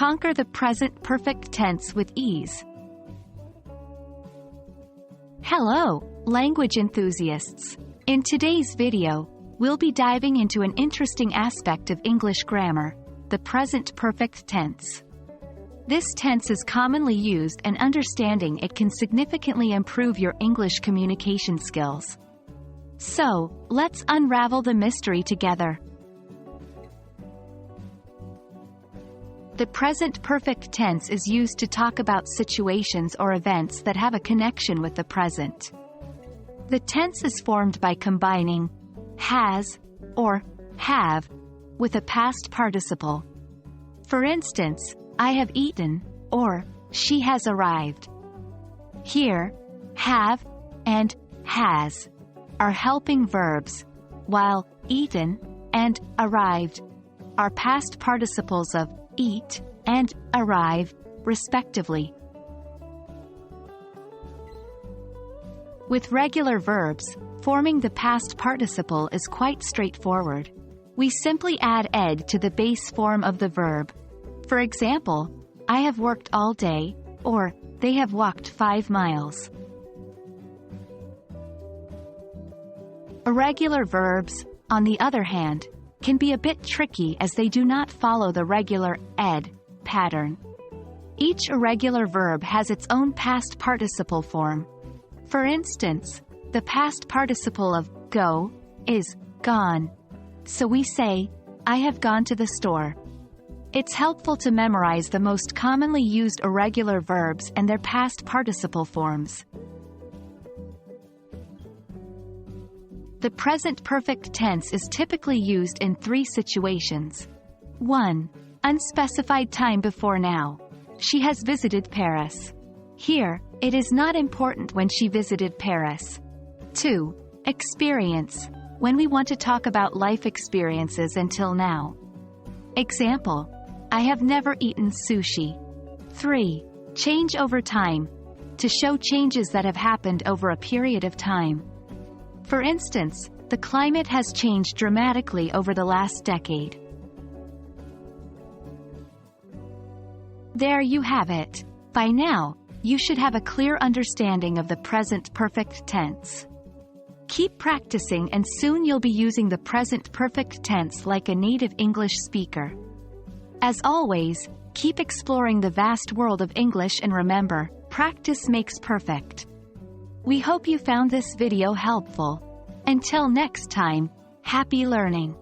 conquer the present perfect tense with ease. Hello, language enthusiasts. In today's video, we'll be diving into an interesting aspect of English grammar, the present perfect tense. This tense is commonly used, and understanding it can significantly improve your English communication skills. So, let's unravel the mystery together. The present perfect tense is used to talk about situations or events that have a connection with the present. The tense is formed by combining has or have with a past participle. For instance, I have eaten, or she has arrived. Here, have and has are helping verbs, while eaten and arrived are past participles of eat and arrive, respectively. With regular verbs, forming the past participle is quite straightforward. We simply add ed to the base form of the verb. For example, I have worked all day, or they have walked 5 miles. Irregular verbs, on the other hand, can be a bit tricky as they do not follow the regular ed pattern. Each irregular verb has its own past participle form. For instance, the past participle of go is gone. So we say, I have gone to the store. It's helpful to memorize the most commonly used irregular verbs and their past participle forms. The present perfect tense is typically used in 3 situations. 1. Unspecified time before now. She has visited Paris. Here, it is not important when she visited Paris. 2. Experience. When we want to talk about life experiences until now. Example, I have never eaten sushi. 3. Change over time. To show changes that have happened over a period of time. For instance, the climate has changed dramatically over the last decade. There you have it. By now, you should have a clear understanding of the present perfect tense. Keep practicing, and soon you'll be using the present perfect tense like a native English speaker. As always, keep exploring the vast world of English, and remember, practice makes perfect. We hope you found this video helpful. Until next time, happy learning!